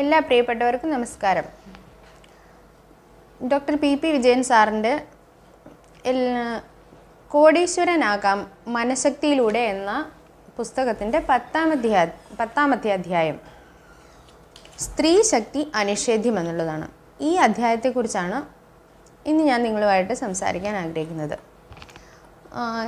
എല്ലാ പ്രിയപ്പെട്ടവർക്കും നമസ്കാരം. ഡോക്ടർ പി വിജയൻ സാറിൻ്റെ കോടീശ്വരനാകാം മനഃശക്തിയിലൂടെ എന്ന പുസ്തകത്തിൻ്റെ 10ാമത്തെ അധ്യായം സ്ത്രീ ശക്തി അനിഷേധ്യം എന്നുള്ളതാണ്. ഈ അധ്യായത്തെക്കുറിച്ചാണ് ഇന്ന് ഞാൻ നിങ്ങളുമായിട്ട് സംസാരിക്കാൻ ആഗ്രഹിക്കുന്നത്.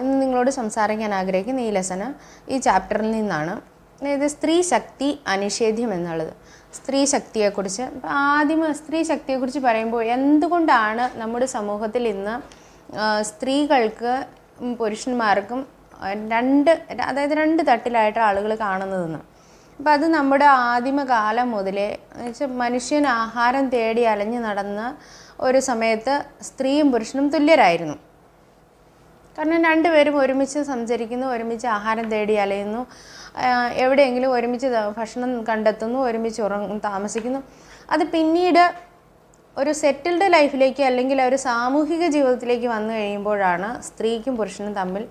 ഇന്ന് നിങ്ങളോട് സംസാരിക്കാൻ ആഗ്രഹിക്കുന്ന ഈ ലെസന് ഈ ചാപ്റ്ററിൽ നിന്നാണ്. അതായത് സ്ത്രീ ശക്തി അനിഷേധ്യം എന്നുള്ളത്. സ്ത്രീ ശക്തിയെക്കുറിച്ച് ആദ്യം സ്ത്രീ ശക്തിയെക്കുറിച്ച് പറയുമ്പോൾ എന്തുകൊണ്ടാണ് നമ്മുടെ സമൂഹത്തിൽ ഇന്ന് സ്ത്രീകൾക്ക് പുരുഷന്മാർക്കും രണ്ട് തട്ടിലായിട്ട് ആളുകൾ കാണുന്നതെന്ന്. അപ്പോൾ അത് നമ്മുടെ ആദിമകാലം മുതലേ മനുഷ്യൻ ആഹാരം തേടി അലഞ്ഞു നടന്ന ഒരു സമയത്ത് സ്ത്രീയും പുരുഷനും തുല്യരായിരുന്നു. കാരണം രണ്ടുപേരും ഒരുമിച്ച് സഞ്ചരിക്കുന്നു, ഒരുമിച്ച് ആഹാരം തേടി അലയുന്നു, എവിടെയെങ്കിലും ഒരുമിച്ച് ഭക്ഷണം കണ്ടെത്തുന്നു, ഒരുമിച്ച് താമസിക്കുന്നു. അത് പിന്നീട് ഒരു സെറ്റിൽഡ് ലൈഫിലേക്ക് അല്ലെങ്കിൽ ഒരു സാമൂഹിക ജീവിതത്തിലേക്ക് വന്നു കഴിയുമ്പോഴാണ് സ്ത്രീക്കും പുരുഷനും തമ്മിൽ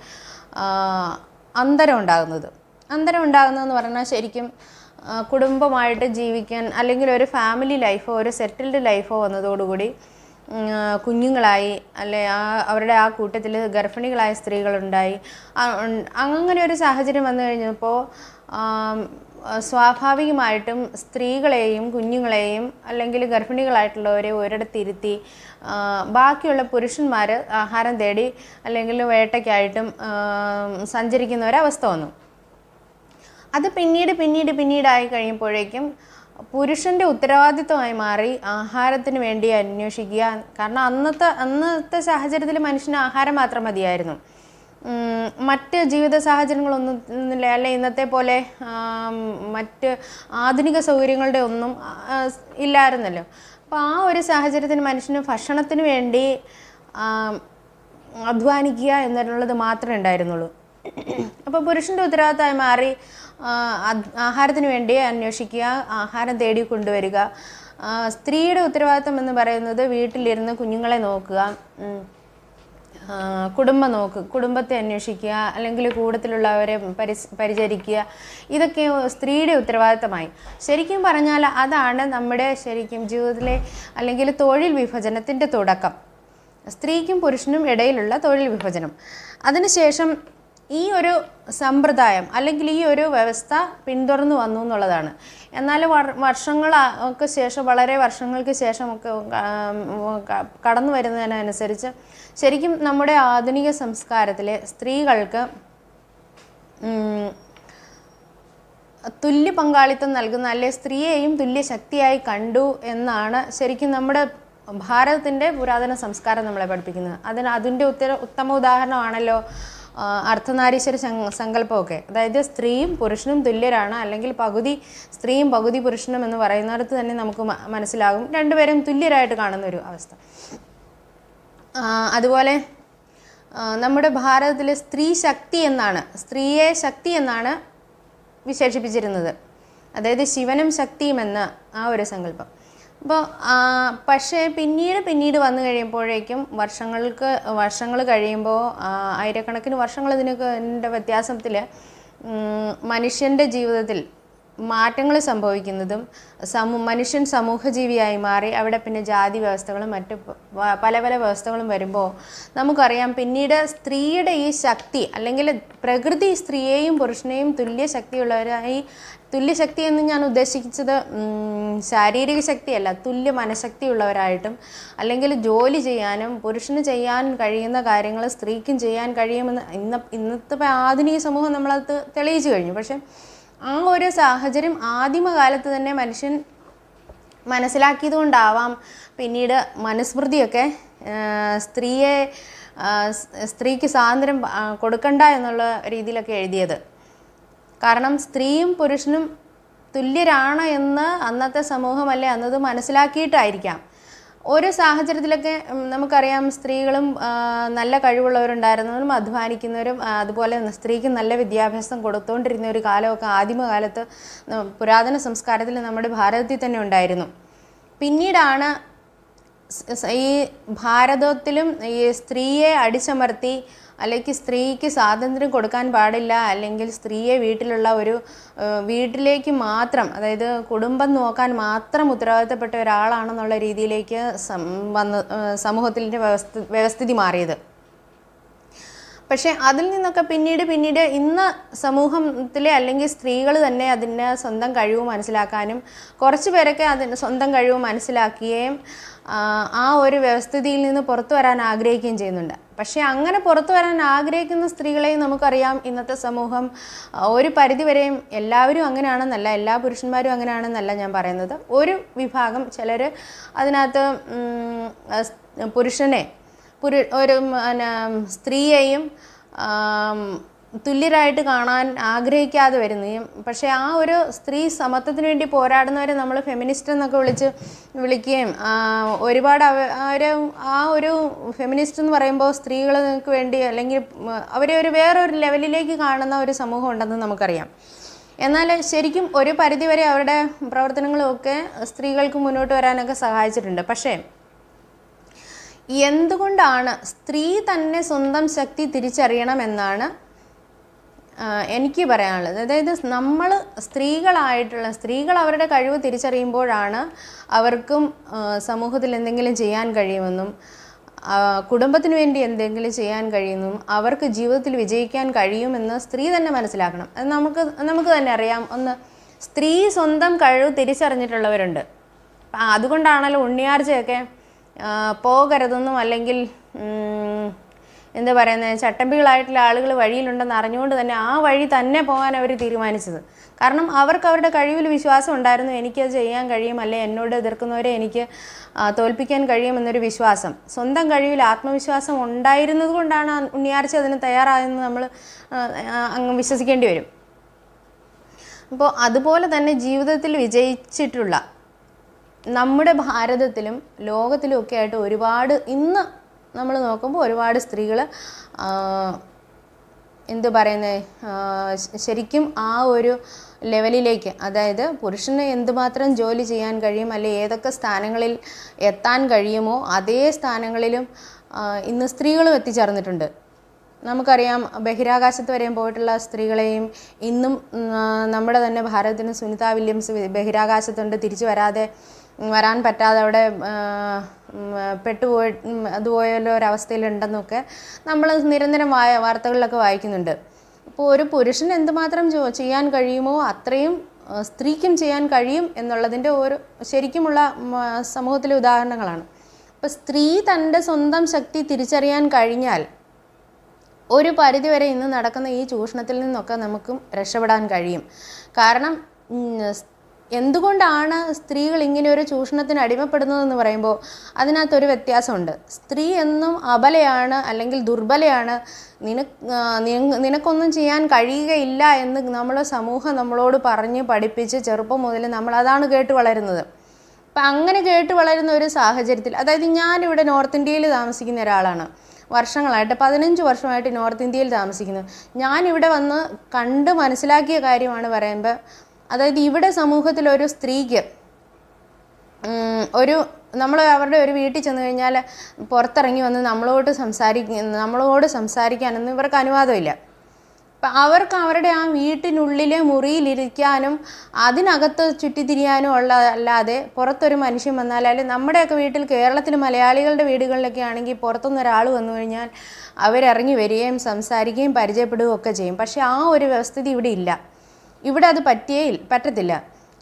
അന്തരം ഉണ്ടാകുന്നതെന്ന് പറഞ്ഞാൽ ശരിക്കും കുടുംബമായിട്ട് ജീവിക്കാൻ അല്ലെങ്കിൽ ഒരു ഫാമിലി ലൈഫോ ഒരു സെറ്റിൽഡ് ലൈഫോ വന്നതോടുകൂടി കുഞ്ഞുങ്ങളായി അവരുടെ ആ കൂട്ടത്തിൽ ഗർഭിണികളായ സ്ത്രീകളുണ്ടായി. അങ്ങനെ ഒരു സാഹചര്യം വന്നു കഴിഞ്ഞപ്പോൾ സ്വാഭാവികമായിട്ടും സ്ത്രീകളെയും കുഞ്ഞുങ്ങളെയും അല്ലെങ്കിൽ ഗർഭിണികളായിട്ടുള്ളവരെ ഒരിടത്തിരുത്തി ബാക്കിയുള്ള പുരുഷന്മാർ ആഹാരം തേടി അല്ലെങ്കിൽ വേട്ടയ്ക്കായിട്ടും സഞ്ചരിക്കുന്ന ഒരവസ്ഥ വന്നു. അത് പിന്നീടായി കഴിയുമ്പോഴേക്കും പുരുഷൻ്റെ ഉത്തരവാദിത്വമായി മാറി ആഹാരത്തിന് വേണ്ടി അന്വേഷിക്കുക. കാരണം അന്നത്തെ സാഹചര്യത്തിൽ മനുഷ്യന് ആഹാരം മാത്രം മതിയായിരുന്നു. മറ്റ് ജീവിത സാഹചര്യങ്ങളൊന്നും അല്ലെ ഇന്നത്തെ പോലെ മറ്റ് ആധുനിക സൗകര്യങ്ങളുടെ ഒന്നും ഇല്ലായിരുന്നല്ലോ. അപ്പോൾ ആ ഒരു സാഹചര്യത്തിന് മനുഷ്യന് ഭക്ഷണത്തിന് വേണ്ടി അധ്വാനിക്കുക എന്നുള്ളത് മാത്രമേ ഉണ്ടായിരുന്നുള്ളൂ. അപ്പോൾ പുരുഷൻ്റെ ഉത്തരവാദിത്തമായി മാറി ആഹാരത്തിന് വേണ്ടി അന്വേഷിക്കുക, ആഹാരം തേടി കൊണ്ടുവരിക. സ്ത്രീയുടെ ഉത്തരവാദിത്തം എന്ന് പറയുന്നത് വീട്ടിലിരുന്ന് കുഞ്ഞുങ്ങളെ നോക്കുക, കുടുംബത്തെ അന്വേഷിക്കുക, അല്ലെങ്കിൽ കൂട്ടത്തിലുള്ളവരെ പരിചരിക്കുക. ഇതൊക്കെ സ്ത്രീയുടെ ഉത്തരവാദിത്തമായി. ശരിക്കും പറഞ്ഞാൽ അതാണ് നമ്മുടെ ശരിക്കും ജീവിതത്തിലെ അല്ലെങ്കിൽ തൊഴിൽ വിഭജനത്തിൻ്റെ തുടക്കം. സ്ത്രീക്കും പുരുഷനും ഇടയിലുള്ള തൊഴിൽ വിഭജനം. അതിനുശേഷം ഈ ഒരു സമ്പ്രദായം അല്ലെങ്കിൽ ഈ ഒരു വ്യവസ്ഥ പിന്തുടർന്നു വന്നു എന്നുള്ളതാണ്. എന്നാൽ വളരെ വർഷങ്ങൾക്ക് ശേഷമൊക്കെ കടന്നു വരുന്നതിനനുസരിച്ച് ശരിക്കും നമ്മുടെ ആധുനിക സംസ്കാരത്തിലെ സ്ത്രീകൾക്ക് തുല്യ പങ്കാളിത്തം നൽകുന്ന അല്ലെ സ്ത്രീയെയും തുല്യ ശക്തിയായി കണ്ടു എന്നാണ് ശരിക്കും നമ്മുടെ ഭാരതത്തിൻ്റെ പുരാതന സംസ്കാരം നമ്മളെ പഠിപ്പിക്കുന്നത്. അതിൻ്റെ ഉത്തമ ഉദാഹരണമാണല്ലോ അർദ്ധനാരീശ്വര സങ്കല്പമൊക്കെ. അതായത് സ്ത്രീയും പുരുഷനും തുല്യരാണ്, അല്ലെങ്കിൽ പകുതി സ്ത്രീയും പകുതി പുരുഷനും എന്ന് പറയുന്നിടത്ത് തന്നെ നമുക്ക് മനസ്സിലാകും രണ്ടുപേരും തുല്യരായിട്ട് കാണുന്ന ഒരു അവസ്ഥ. അതുപോലെ നമ്മുടെ ഭാരതത്തിൽ സ്ത്രീയെ ശക്തി എന്നാണ് വിശേഷിപ്പിച്ചിരുന്നത്. അതായത് ശിവനും ശക്തിയും എന്ന ആ ഒരു സങ്കല്പം. അപ്പോൾ പക്ഷേ പിന്നീട് വന്നു കഴിയുമ്പോഴേക്കും വർഷങ്ങൾ കഴിയുമ്പോൾ ആയിരക്കണക്കിന് വർഷങ്ങൾ ഇതിൻ്റെ വ്യത്യാസത്തിൽ മനുഷ്യൻ്റെ ജീവിതത്തിൽ മാറ്റങ്ങൾ സംഭവിക്കുന്നതും മനുഷ്യൻ സമൂഹജീവിയായി മാറി അവിടെ പിന്നെ ജാതി വ്യവസ്ഥകളും മറ്റ് പല വ്യവസ്ഥകളും വരുമ്പോൾ നമുക്കറിയാം പിന്നീട് സ്ത്രീയുടെ ഈ ശക്തി അല്ലെങ്കിൽ പ്രകൃതി സ്ത്രീയെയും പുരുഷനെയും തുല്യശക്തി എന്ന് ഞാൻ ഉദ്ദേശിച്ചത് ശാരീരിക ശക്തിയല്ല, തുല്യ മനഃശക്തിയുള്ളവരായിട്ടും അല്ലെങ്കിൽ ജോലി ചെയ്യാനും പുരുഷന് ചെയ്യാൻ കഴിയുന്ന കാര്യങ്ങൾ സ്ത്രീക്കും ചെയ്യാൻ കഴിയുമെന്ന് ഇന്നത്തെ ആധുനിക സമൂഹം നമ്മളത് തെളിയിച്ചു കഴിഞ്ഞു. പക്ഷെ ആ ഒരു സാഹചര്യം ആദിമകാലത്ത് തന്നെ മനുഷ്യൻ മനസ്സിലാക്കിയത് കൊണ്ടാവാം പിന്നീട് മനുസ്മൃതിയൊക്കെ സ്ത്രീക്ക് സ്വാതന്ത്ര്യം കൊടുക്കണ്ട എന്നുള്ള രീതിയിലൊക്കെ എഴുതിയത്. കാരണം സ്ത്രീയും പുരുഷനും തുല്യരാണ് എന്ന് അന്നത്തെ സമൂഹമല്ലേ അന്നത് മനസ്സിലാക്കിയിട്ടായിരിക്കാം. ഓരോ സാഹചര്യത്തിലൊക്കെ നമുക്കറിയാം സ്ത്രീകളും നല്ല കഴിവുള്ളവരുണ്ടായിരുന്നവരും അധ്വാനിക്കുന്നവരും അതുപോലെ സ്ത്രീക്ക് നല്ല വിദ്യാഭ്യാസം കൊടുത്തുകൊണ്ടിരുന്ന ഒരു കാലമൊക്കെ ആദിമകാലത്ത് പുരാതന സംസ്കാരത്തിൽ നമ്മുടെ ഭാരതത്തിൽ തന്നെ ഉണ്ടായിരുന്നു. പിന്നീടാണ് ഈ ഭാരതത്തിലും ഈ സ്ത്രീയെ അടിച്ചമർത്തി അല്ലെങ്കിൽ സ്ത്രീക്ക് സ്വാതന്ത്ര്യം കൊടുക്കാൻ പാടില്ല, അല്ലെങ്കിൽ സ്ത്രീയെ വീട്ടിലേക്ക് മാത്രം, അതായത് കുടുംബം നോക്കാൻ മാത്രം ഉത്തരവാദിത്തപ്പെട്ട ഒരാളാണെന്നുള്ള രീതിയിലേക്ക് സമൂഹത്തിൻ്റെ വ്യവസ്ഥിതി മാറിയത്. പക്ഷേ അതിൽ നിന്നൊക്കെ പിന്നീട് ഇന്ന് സമൂഹത്തിലെ അല്ലെങ്കിൽ സ്ത്രീകൾ തന്നെ അതിൻ്റെ സ്വന്തം കഴിവ് മനസ്സിലാക്കാനും കുറച്ച് പേരൊക്കെ അതിൻ്റെ സ്വന്തം കഴിവ് മനസ്സിലാക്കുകയും ആ ഒരു വ്യവസ്ഥിതിയിൽ നിന്ന് പുറത്തു വരാൻ ആഗ്രഹിക്കുകയും ചെയ്യുന്നുണ്ട്. പക്ഷേ അങ്ങനെ പുറത്തു വരാൻ ആഗ്രഹിക്കുന്ന സ്ത്രീകളെയും നമുക്കറിയാം, ഇന്നത്തെ സമൂഹം ഒരു പരിധിവരെയും എല്ലാവരും അങ്ങനെയാണെന്നല്ല, എല്ലാ പുരുഷന്മാരും അങ്ങനെയാണെന്നല്ല ഞാൻ പറയുന്നത്. ഒരു വിഭാഗം ചിലർ അതിനകത്ത് ഒരു സ്ത്രീയെയും തുല്യരായിട്ട് കാണാൻ ആഗ്രഹിക്കാതെ വരുന്നു. പക്ഷേ ആ ഒരു സ്ത്രീ സമത്വത്തിന് വേണ്ടി പോരാടുന്നവരെ നമ്മൾ ഫെമിനിസ്റ്റ് എന്നൊക്കെ വിളിക്കുകയും ഒരുപാട് ആ ഒരു ഫെമിനിസ്റ്റ് എന്ന് പറയുമ്പോൾ സ്ത്രീകൾക്ക് വേണ്ടി അല്ലെങ്കിൽ അവരെ വേറൊരു ലെവലിലേക്ക് കാണുന്ന ഒരു സമൂഹം ഉണ്ടെന്ന് നമുക്കറിയാം. എന്നാൽ ശരിക്കും ഒരു പരിധിവരെ അവരുടെ പ്രവർത്തനങ്ങളുമൊക്കെ സ്ത്രീകൾക്ക് മുന്നോട്ട് വരാനൊക്കെ സഹായിച്ചിട്ടുണ്ട്. പക്ഷേ എന്തുകൊണ്ടാണ് സ്ത്രീ തന്നെ സ്വന്തം ശക്തി തിരിച്ചറിയണമെന്നാണ് എനിക്ക് പറയാനുള്ളത്. അതായത് സ്ത്രീകൾ അവരുടെ കഴിവ് തിരിച്ചറിയുമ്പോഴാണ് അവർക്കും സമൂഹത്തിൽ എന്തെങ്കിലും ചെയ്യാൻ കഴിയുമെന്നും കുടുംബത്തിന് വേണ്ടി എന്തെങ്കിലും ചെയ്യാൻ കഴിയുമെന്നും അവർക്ക് ജീവിതത്തിൽ വിജയിക്കാൻ കഴിയുമെന്ന് സ്ത്രീ തന്നെ മനസ്സിലാക്കണം. അത് നമുക്ക് തന്നെ അറിയാം. സ്ത്രീ സ്വന്തം കഴിവ് തിരിച്ചറിഞ്ഞിട്ടുള്ളവരുണ്ട്. അതുകൊണ്ടാണല്ലോ ഉണ്ണിയാർച്ചയൊക്കെ പോകരുതെന്നും അല്ലെങ്കിൽ എന്താ പറയുന്നത്, ചട്ടമ്പികളായിട്ടുള്ള ആളുകൾ വഴിയിലുണ്ടെന്ന് അറിഞ്ഞുകൊണ്ട് തന്നെ ആ വഴി തന്നെ പോകാൻ അവർ തീരുമാനിച്ചത്. കാരണം അവർക്ക് അവരുടെ കഴിവിൽ വിശ്വാസം ഉണ്ടായിരുന്നു. എനിക്കത് ചെയ്യാൻ കഴിയും, അല്ലെ എന്നോട് എതിർക്കുന്നവരെ എനിക്ക് തോൽപ്പിക്കാൻ കഴിയുമെന്നൊരു വിശ്വാസം, സ്വന്തം കഴിവിൽ ആത്മവിശ്വാസം ഉണ്ടായിരുന്നത് കൊണ്ടാണ് ഉണ്ണിയാർച്ച അതിന് തയ്യാറായെന്ന് നമ്മൾ അങ്ങ് വിശ്വസിക്കേണ്ടി വരും. അപ്പോൾ അതുപോലെ തന്നെ ജീവിതത്തിൽ വിജയിച്ചിട്ടുള്ള നമ്മുടെ ഭാരതത്തിലും ലോകത്തിലും ഒക്കെ ആയിട്ട് ഒരുപാട് ഇന്ന് നമ്മൾ നോക്കുമ്പോൾ ഒരുപാട് സ്ത്രീകൾ ശരിക്കും ആ ഒരു ലെവലിലേക്ക്, അതായത് പുരുഷന് എന്തുമാത്രം ജോലി ചെയ്യാൻ കഴിയും, അല്ലെങ്കിൽ ഏതൊക്കെ സ്ഥാനങ്ങളിൽ എത്താൻ കഴിയുമോ അതേ സ്ഥാനങ്ങളിലും ഇന്ന് സ്ത്രീകളും എത്തിച്ചേർന്നിട്ടുണ്ട്. നമുക്കറിയാം, ബഹിരാകാശത്ത് വരെയും പോയിട്ടുള്ള സ്ത്രീകളെയും ഇന്നും നമ്മുടെ തന്നെ ഭാരതത്തിന് സുനിത വില്യംസ് ബഹിരാകാശത്തുണ്ട്, തിരിച്ചു വരാൻ പറ്റാതെ അവിടെ അതുപോലുള്ള ഒരവസ്ഥയിലുണ്ടെന്നൊക്കെ നമ്മൾ നിരന്തരമായ വാർത്തകളിലൊക്കെ വായിക്കുന്നുണ്ട്. അപ്പോൾ ഒരു പുരുഷൻ എന്തുമാത്രം ചെയ്യാൻ കഴിയുമോ അത്രയും സ്ത്രീക്കും ചെയ്യാൻ കഴിയും എന്നുള്ളതിൻ്റെ ശരിക്കുമുള്ള സമൂഹത്തിലെ ഉദാഹരണങ്ങളാണ്. അപ്പോൾ സ്ത്രീ തൻ്റെ സ്വന്തം ശക്തി തിരിച്ചറിയാൻ കഴിഞ്ഞാൽ ഒരു പരിധിവരെ ഇന്ന് നടക്കുന്ന ഈ ചൂഷണത്തിൽ നിന്നൊക്കെ നമുക്കും രക്ഷപ്പെടാൻ കഴിയും. കാരണം എന്തുകൊണ്ടാണ് സ്ത്രീകൾ ഇങ്ങനെ ഒരു ചൂഷണത്തിന് അടിമപ്പെടുന്നതെന്ന് പറയുമ്പോൾ അതിനകത്തൊരു വ്യത്യാസമുണ്ട്. സ്ത്രീ എന്നും അബലയാണ് അല്ലെങ്കിൽ ദുർബലയാണ്, നിനക്കൊന്നും ചെയ്യാൻ കഴിയുകയില്ല എന്ന് സമൂഹം നമ്മളോട് പറഞ്ഞ് പഠിപ്പിച്ച് ചെറുപ്പം മുതൽ നമ്മൾ അതാണ് കേട്ട് വളരുന്നത്. അപ്പം അങ്ങനെ കേട്ട് വളരുന്ന ഒരു സാഹചര്യത്തിൽ, അതായത് ഞാനിവിടെ നോർത്ത് ഇന്ത്യയിൽ താമസിക്കുന്ന ഒരാളാണ്, വർഷങ്ങളായിട്ട് 15 വർഷമായിട്ട് നോർത്ത് ഇന്ത്യയിൽ താമസിക്കുന്നു. ഞാനിവിടെ വന്ന് കണ്ട് മനസ്സിലാക്കിയ കാര്യമാണ് പറയുമ്പോൾ, അതായത് ഇവിടെ സമൂഹത്തിൽ ഒരു സ്ത്രീക്ക് നമ്മൾ അവരുടെ ഒരു വീട്ടിൽ ചെന്ന് കഴിഞ്ഞാൽ പുറത്തിറങ്ങി വന്ന് നമ്മളോട് സംസാരിക്കാനൊന്നും ഇവർക്ക് അനുവാദമില്ല. അപ്പം അവർക്ക് അവരുടെ ആ വീട്ടിനുള്ളിലെ മുറിയിലിരിക്കാനും അതിനകത്ത് ചുറ്റിത്തിരിയാനും അല്ലാതെ പുറത്തൊരു മനുഷ്യൻ വന്നാൽ, അല്ലെങ്കിൽ നമ്മുടെയൊക്കെ വീട്ടിൽ കേരളത്തിൽ മലയാളികളുടെ വീടുകളിലൊക്കെ ആണെങ്കിൽ പുറത്തുനിന്ന് ഒരാൾ വന്നു കഴിഞ്ഞാൽ അവരിറങ്ങി വരികയും സംസാരിക്കുകയും പരിചയപ്പെടുകയും ഒക്കെ ചെയ്യും. പക്ഷേ ആ ഒരു വ്യവസ്ഥിതി ഇവിടെ ഇല്ല. ഇവിടെ അത് പറ്റത്തില്ല.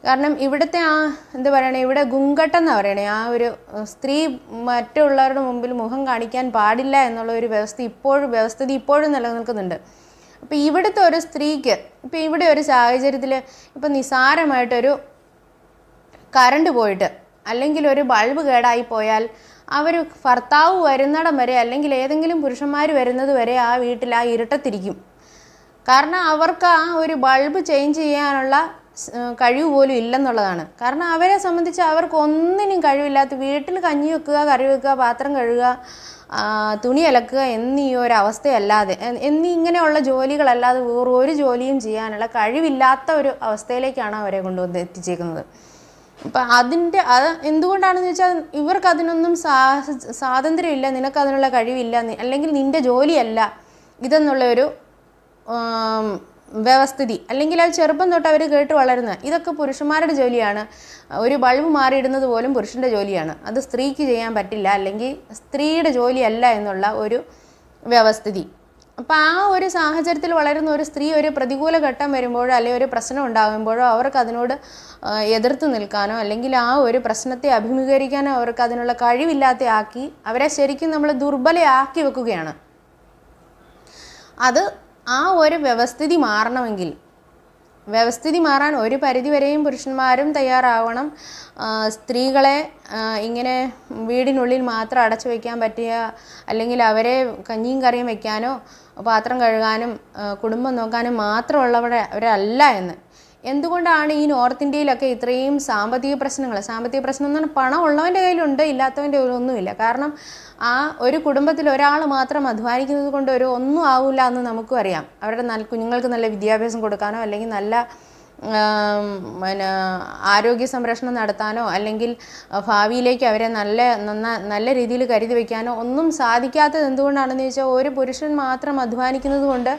കാരണം ഇവിടുത്തെ ഇവിടെ ഗുങ്കട്ടെന്നാണ് പറയണേ, ആ ഒരു സ്ത്രീ മറ്റുള്ളവരുടെ മുമ്പിൽ മുഖം കാണിക്കാൻ പാടില്ല എന്നുള്ള ഒരു വ്യവസ്ഥിതി ഇപ്പോഴും നിലനിൽക്കുന്നുണ്ട്. അപ്പോൾ ഇവിടുത്തെ ഒരു സ്ത്രീക്ക് ഇപ്പോൾ ഇവിടെ ഒരു സാഹചര്യത്തിൽ ഇപ്പോൾ നിസ്സാരമായിട്ടൊരു കറണ്ട് പോയിട്ട് അല്ലെങ്കിൽ ഒരു ബൾബ് കേടായി പോയാൽ ഭർത്താവ് വരുന്നിടം വരെ അല്ലെങ്കിൽ ഏതെങ്കിലും പുരുഷന്മാർ വരുന്നത് വരെ ആ വീട്ടിൽ ആ ഇരുട്ടത്തിരിക്കും. കാരണം അവർക്ക് ആ ഒരു ബൾബ് ചേഞ്ച് ചെയ്യാനുള്ള കഴിവ് പോലും ഇല്ലെന്നുള്ളതാണ്. കാരണം അവരെ സംബന്ധിച്ച് അവർക്ക് ഒന്നിനും കഴിവില്ലാത്ത, വീട്ടിൽ കഞ്ഞി വെക്കുക, കറി വെക്കുക, പാത്രം കഴുകുക, തുണി അലക്കുക എന്നീ ഒരവസ്ഥയല്ലാതെ ഇങ്ങനെയുള്ള ജോലികളല്ലാതെ വേറെ ഒരു ജോലിയും ചെയ്യാനുള്ള കഴിവില്ലാത്ത ഒരു അവസ്ഥയിലേക്കാണ് അവരെ കൊണ്ടുവന്ന് എത്തിച്ചേക്കുന്നത്. അപ്പം അത് എന്തുകൊണ്ടാണെന്ന് വെച്ചാൽ ഇവർക്ക് അതിനൊന്നും സ്വാതന്ത്ര്യമില്ല, നിനക്കതിനുള്ള കഴിവില്ല, അല്ലെങ്കിൽ നിൻ്റെ ജോലിയല്ല ഇതെന്നുള്ളൊരു വ്യവസ്ഥിതി, അല്ലെങ്കിൽ അത് ചെറുപ്പം തൊട്ട് അവർ കേട്ട് വളരുന്നത്. ഇതൊക്കെ പുരുഷന്മാരുടെ ജോലിയാണ്. ഒരു ബൾബ് മാറിയിടുന്നത് പോലും പുരുഷൻ്റെ ജോലിയാണ്. അത് സ്ത്രീക്ക് ചെയ്യാൻ പറ്റില്ല, അല്ലെങ്കിൽ സ്ത്രീയുടെ ജോലിയല്ല എന്നുള്ള ഒരു വ്യവസ്ഥിതി. അപ്പോൾ ആ ഒരു സാഹചര്യത്തിൽ വളരുന്ന ഒരു സ്ത്രീ ഒരു പ്രതികൂല ഘട്ടം വരുമ്പോഴോ അല്ലെങ്കിൽ ഒരു പ്രശ്നം ഉണ്ടാകുമ്പോഴോ അവർക്ക് അതിനോട് എതിർത്ത് നിൽക്കാനോ അല്ലെങ്കിൽ ആ ഒരു പ്രശ്നത്തെ അഭിമുഖീകരിക്കാനോ അവർക്ക് അതിനുള്ള കഴിവില്ലാത്ത ആക്കി അവരെ ശരിക്കും നമ്മൾ ദുർബലയാക്കി വെക്കുകയാണ്. അത് ആ ഒരു വ്യവസ്ഥിതി മാറണമെങ്കിൽ, വ്യവസ്ഥിതി മാറാൻ ഒരു പരിധിവരെയും പുരുഷന്മാരും തയ്യാറാവണം. സ്ത്രീകളെ ഇങ്ങനെ വീടിനുള്ളിൽ മാത്രം അടച്ചു വയ്ക്കാൻ പറ്റിയ, അല്ലെങ്കിൽ അവരെ കഞ്ഞിയും കറിയും വയ്ക്കാനോ പാത്രം കഴുകാനും കുടുംബം നോക്കാനും മാത്രമുള്ളവരല്ല എന്ന്. എന്തുകൊണ്ടാണ് ഈ നോർത്ത് ഇന്ത്യയിലൊക്കെ ഇത്രയും സാമ്പത്തിക പ്രശ്നം എന്ന് പറഞ്ഞാൽ പണം ഉള്ളവൻ്റെ കയ്യിലുണ്ട്, ഇല്ലാത്തവൻ്റെ ഒന്നുമില്ല. കാരണം ആ ഒരു കുടുംബത്തിൽ ഒരാൾ മാത്രം അധ്വാനിക്കുന്നത് കൊണ്ട് ഒന്നും ആവില്ല എന്ന് നമുക്കും അറിയാം. അവരുടെ കുഞ്ഞുങ്ങൾക്ക് നല്ല വിദ്യാഭ്യാസം കൊടുക്കാനോ അല്ലെങ്കിൽ നല്ല ആരോഗ്യ സംരക്ഷണം നടത്താനോ അല്ലെങ്കിൽ ഭാവിയിലേക്ക് അവരെ നല്ല രീതിയിൽ കരുതി വയ്ക്കാനോ ഒന്നും സാധിക്കാത്തത് എന്തുകൊണ്ടാണെന്ന് ചോദിച്ചാൽ, ഒരു പുരുഷൻ മാത്രം അധ്വാനിക്കുന്നത് കൊണ്ട്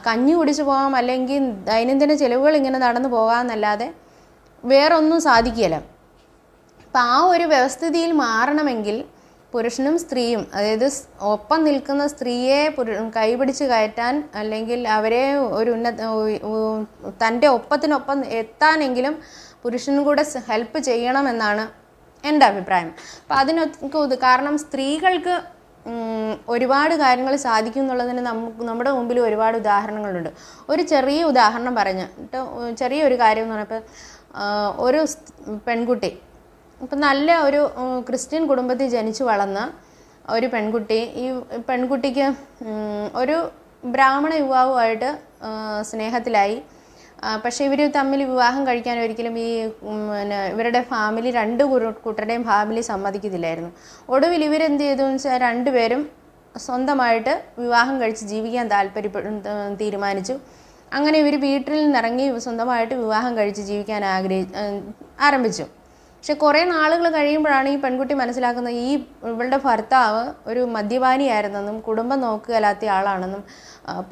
കഞ്ഞി കുടിച്ചു പോകാം, അല്ലെങ്കിൽ ദൈനംദിന ചിലവുകൾ ഇങ്ങനെ നടന്നു പോകാമെന്നല്ലാതെ വേറൊന്നും സാധിക്കില്ല. അപ്പം ആ ഒരു വ്യവസ്ഥിതിയിൽ മാറണമെങ്കിൽ പുരുഷനും സ്ത്രീയും, അതായത് ഒപ്പം നിൽക്കുന്ന സ്ത്രീയെ കൈപിടിച്ച് കയറ്റാൻ അല്ലെങ്കിൽ അവരെ ഒരു തൻ്റെ ഒപ്പത്തിനൊപ്പം എത്താനെങ്കിലും പുരുഷനും കൂടെ ഹെൽപ്പ് ചെയ്യണമെന്നാണ് എൻ്റെ അഭിപ്രായം. അപ്പം അതിനൊക്കെ കാരണം സ്ത്രീകൾക്ക് ഒരുപാട് കാര്യങ്ങൾ സാധിക്കും എന്നുള്ളതിന് നമ്മുടെ മുമ്പിൽ ഒരുപാട് ഉദാഹരണങ്ങളുണ്ട്. ഒരു ചെറിയ ഉദാഹരണം പറഞ്ഞിട്ട്, ചെറിയൊരു കാര്യം എന്ന് പറഞ്ഞപ്പോൾ, ഒരു പെൺകുട്ടി ഇപ്പം നല്ല ഒരു ക്രിസ്ത്യൻ കുടുംബത്തിൽ ജനിച്ചു വളർന്ന ഒരു പെൺകുട്ടി, ഈ പെൺകുട്ടിക്ക് ഒരു ബ്രാഹ്മണ യുവാവുമായിട്ട് സ്നേഹത്തിലായി. പക്ഷേ ഇവർ തമ്മിൽ വിവാഹം കഴിക്കാൻ ഒരിക്കലും ഇവരുടെ ഫാമിലി, രണ്ട് കൂട്ടരുടെയും ഫാമിലി സമ്മതിക്കത്തില്ലായിരുന്നു. ഒടുവിൽ ഇവരെന്ത് ചെയ്തു എന്ന് വെച്ചാൽ രണ്ടുപേരും സ്വന്തമായിട്ട് വിവാഹം കഴിച്ച് ജീവിക്കാൻ തീരുമാനിച്ചു. അങ്ങനെ ഇവർ വീട്ടിൽ നിന്നിറങ്ങി സ്വന്തമായിട്ട് വിവാഹം കഴിച്ച് ജീവിക്കാൻ ആരംഭിച്ചു. പക്ഷെ കുറേ നാളുകൾ കഴിയുമ്പോഴാണ് ഈ പെൺകുട്ടി മനസ്സിലാക്കുന്നത് ഇവളുടെ ഭർത്താവ് ഒരു മദ്യപാനിയായിരുന്നെന്നും കുടുംബം നോക്കുകയല്ലാത്ത ആളാണെന്നും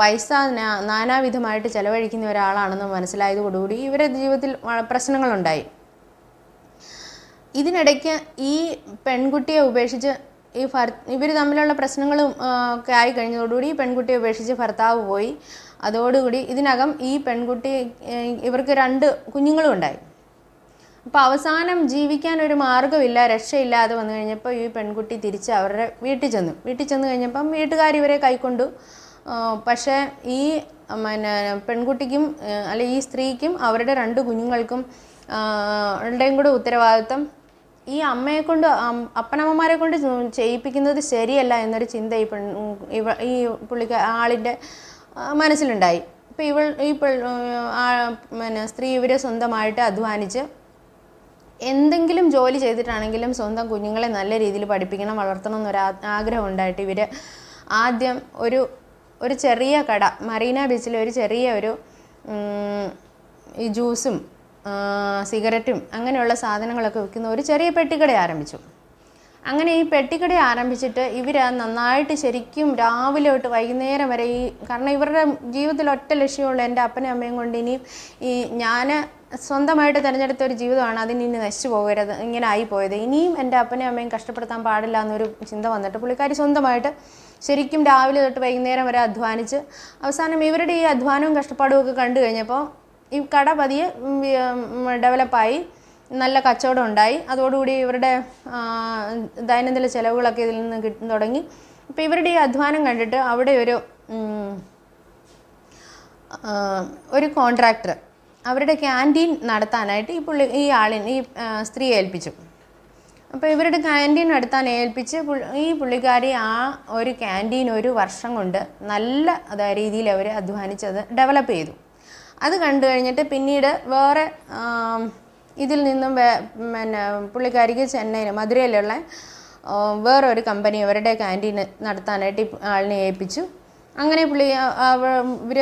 പൈസ നാനാവിധമായിട്ട് ചെലവഴിക്കുന്ന ഒരാളാണെന്നും മനസ്സിലായതോടുകൂടി ഇവരുടെ ജീവിതത്തിൽ പ്രശ്നങ്ങളുണ്ടായി. ഇതിനിടയ്ക്ക് ഈ പെൺകുട്ടിയെ ഉപേക്ഷിച്ച് ഇവർ തമ്മിലുള്ള പ്രശ്നങ്ങളും ഒക്കെ ആയി കഴിഞ്ഞതോടുകൂടി ഈ പെൺകുട്ടിയെ ഉപേക്ഷിച്ച് ഭർത്താവ് പോയി. അതോടുകൂടി ഇതിനകം ഈ പെൺകുട്ടി ഇവർക്ക് 2 കുഞ്ഞുങ്ങളും ഉണ്ടായി. അപ്പോൾ അവസാനം ജീവിക്കാൻ ഒരു മാർഗ്ഗമില്ല, രക്ഷയില്ലാതെ വന്നു കഴിഞ്ഞപ്പോൾ ഈ പെൺകുട്ടി തിരിച്ച് അവരുടെ വീട്ടിൽ ചെന്ന് കഴിഞ്ഞപ്പം വീട്ടുകാർ ഇവരെ കൈക്കൊണ്ടു. പക്ഷേ ഈ പെൺകുട്ടിക്കും അല്ലെ ഈ സ്ത്രീക്കും അവരുടെ 2 കുഞ്ഞുങ്ങൾക്കും ളുടെയും കൂടെ ഉത്തരവാദിത്വം ഈ അമ്മയെ കൊണ്ട്, അപ്പനമ്മമാരെ കൊണ്ട് ചെയ്യിപ്പിക്കുന്നത് ശരിയല്ല എന്നൊരു ചിന്ത ഈ ആളിൻ്റെ മനസ്സിലുണ്ടായി. ഇപ്പോൾ സ്ത്രീ ഇവരെ സ്വന്തമായിട്ട് അധ്വാനിച്ച് എന്തെങ്കിലും ജോലി ചെയ്തിട്ടാണെങ്കിലും സ്വന്തം കുഞ്ഞുങ്ങളെ നല്ല രീതിയിൽ പഠിപ്പിക്കണം, വളർത്തണം എന്നൊരു ആഗ്രഹം ഉണ്ടായിട്ട് ഇവർ ആദ്യം ഒരു ചെറിയ കട, മറീന ബീച്ചിൽ ഒരു ചെറിയ ഈ ജ്യൂസും സിഗരറ്റും അങ്ങനെയുള്ള സാധനങ്ങളൊക്കെ വിൽക്കുന്ന ഒരു ചെറിയ പെട്ടിക്കട ആരംഭിച്ചു. അങ്ങനെ ഈ പെട്ടിക്കട ആരംഭിച്ചിട്ട് ഇവർ നന്നായിട്ട് ശരിക്കും രാവിലെ തൊട്ട് വൈകുന്നേരം വരെ കാരണം ഇവരുടെ ജീവിതത്തിൽ ഒറ്റ ലക്ഷ്യമുള്ള എൻ്റെ അപ്പനും അമ്മയും കൊണ്ട് ഞാൻ സ്വന്തമായിട്ട് തിരഞ്ഞെടുത്ത ഒരു ജീവിതമാണ്, അതിന് ഇനി നശിച്ചു പോകരുത്, ഇങ്ങനെ ആയിപ്പോയത്, ഇനിയും എൻ്റെ അപ്പനും അമ്മയും കഷ്ടപ്പെടുത്താൻ പാടില്ല എന്നൊരു ചിന്ത വന്നിട്ട് പുള്ളിക്കാരി സ്വന്തമായിട്ട് ശരിക്കും രാവിലെ തൊട്ട് വൈകുന്നേരം വരെ അധ്വാനിച്ച് അവസാനം ഇവരുടെ ഈ അധ്വാനവും കഷ്ടപ്പാടും ഒക്കെ കണ്ടു കഴിഞ്ഞപ്പോൾ ഈ കട പതിയെ ഡെവലപ്പായി, നല്ല കച്ചവടം ഉണ്ടായി. അതോടുകൂടി ഇവരുടെ ദൈനംദിന ചിലവുകളൊക്കെ ഇതിൽ നിന്ന് തുടങ്ങി. അപ്പോൾ ഇവരുടെ ഈ അധ്വാനം കണ്ടിട്ട് അവിടെ ഒരു കോൺട്രാക്ടർ അവരുടെ ക്യാൻറ്റീൻ നടത്താനായിട്ട് ഈ സ്ത്രീയെ ഏൽപ്പിച്ചു. അപ്പോൾ ഇവരുടെ ക്യാൻറ്റീൻ നടത്താൻ ഏൽപ്പിച്ച് ഈ പുള്ളിക്കാരി ആ ഒരു ക്യാൻറ്റീൻ ഒരു വർഷം കൊണ്ട് നല്ല രീതിയിൽ അവർ അധ്വാനിച്ചത് ഡെവലപ്പ് ചെയ്തു. അത് കണ്ടു കഴിഞ്ഞിട്ട് പിന്നീട് വേറെ ഇതിൽ നിന്നും പുള്ളിക്കാരിക്ക് ചെന്നൈയിൽ മധുരയിലുള്ള വേറൊരു കമ്പനി അവരുടെ ക്യാൻറ്റീൻ നടത്താനായിട്ട് ആളിനെ ഏൽപ്പിച്ചു. അങ്ങനെ ഇവർ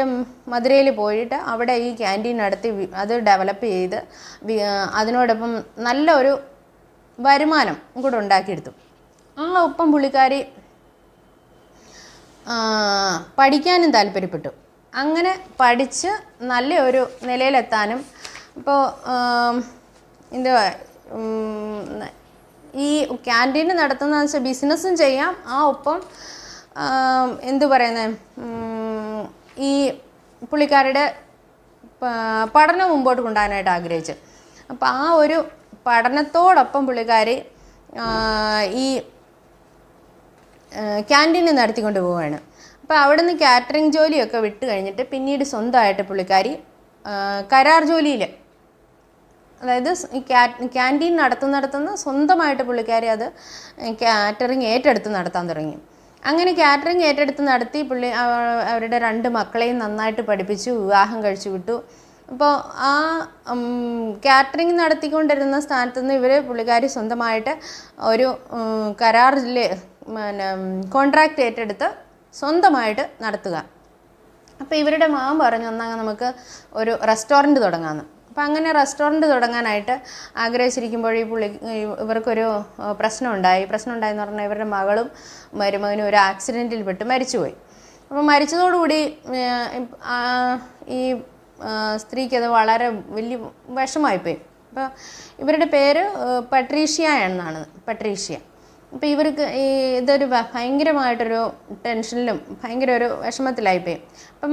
മധുരയിൽ പോയിട്ട് അവിടെ ഈ ക്യാൻറ്റീൻ നടത്തി അത് ഡെവലപ്പ് ചെയ്ത് അതിനോടൊപ്പം നല്ലൊരു വരുമാനം കൂടെ ഉണ്ടാക്കിയെടുത്തു. ആ ഒപ്പം പുള്ളിക്കാരി പഠിക്കാനും താല്പര്യപ്പെട്ടു. അങ്ങനെ പഠിച്ച് നല്ല ഒരു നിലയിലെത്താനും ഇപ്പോൾ എന്തുവാ ഈ ക്യാൻറ്റീൻ നടത്തുന്നതെന്ന് വെച്ചാൽ ബിസിനസ്സും ചെയ്യാം, ആ ഒപ്പം എന്തു പറയുന്നത് ഈ പുള്ളിക്കാരുടെ പഠനം മുമ്പോട്ട് കൊണ്ടുപോകാനായിട്ട് ആഗ്രഹിച്ചു. അപ്പോൾ ആ ഒരു പഠനത്തോടൊപ്പം പുള്ളിക്കാരി ഈ ക്യാൻറ്റീൻ നടത്തിക്കൊണ്ട് പോവുകയാണ്. അപ്പോൾ അവിടെ നിന്ന് കാറ്ററിംഗ് ജോലിയൊക്കെ വിട്ട് കഴിഞ്ഞിട്ട് പിന്നീട് സ്വന്തമായിട്ട് പുള്ളിക്കാരി കരാർ ജോലിയിൽ, അതായത് ഈ ക്യാൻറ്റീൻ നടത്തുന്ന സ്വന്തമായിട്ട് പുള്ളിക്കാരി അത് കാറ്ററിംഗ് ഏറ്റെടുത്ത് നടത്താൻ തുടങ്ങി. അങ്ങനെ കാറ്ററിംഗ് ഏറ്റെടുത്ത് നടത്തി അവരുടെ 2 മക്കളെയും നന്നായിട്ട് പഠിപ്പിച്ചു, വിവാഹം കഴിച്ചു വിട്ടു. അപ്പോൾ ആ കാറ്ററിംഗ് നടത്തിക്കൊണ്ടിരുന്ന സ്ഥാനത്ത് നിന്ന് പുള്ളിക്കാരി സ്വന്തമായിട്ട് ഒരു കരാറിൽ കോൺട്രാക്റ്റ് ഏറ്റെടുത്ത് സ്വന്തമായിട്ട് നടത്തുക. അപ്പോൾ ഇവരുടെ മാമൻ പറഞ്ഞു, എന്നാൽ നമുക്ക് ഒരു റെസ്റ്റോറൻറ്റ് തുടങ്ങാമെന്ന്. അപ്പോൾ അങ്ങനെ റെസ്റ്റോറൻറ്റ് തുടങ്ങാനായിട്ട് ആഗ്രഹിച്ചിരിക്കുമ്പോൾ ഇവർക്കൊരു പ്രശ്നം ഉണ്ടായെന്ന് പറഞ്ഞാൽ ഇവരുടെ മകളും മരുമകനും ഒരു ആക്സിഡൻറ്റിൽ പെട്ട് മരിച്ചുപോയി. അപ്പോൾ മരിച്ചതോടുകൂടി ഈ സ്ത്രീക്കത് വളരെ വലിയ വിഷമമായിപ്പോയി. അപ്പോൾ ഇവരുടെ പേര് പട്രീഷ്യ എന്നാണ്, പട്രീഷ്യ. അപ്പോൾ ഇവർക്ക് ഇതൊരു ഭയങ്കരമായിട്ടൊരു ടെൻഷനിലും ഭയങ്കര ഒരു വിഷമത്തിലായിപ്പോയി. അപ്പം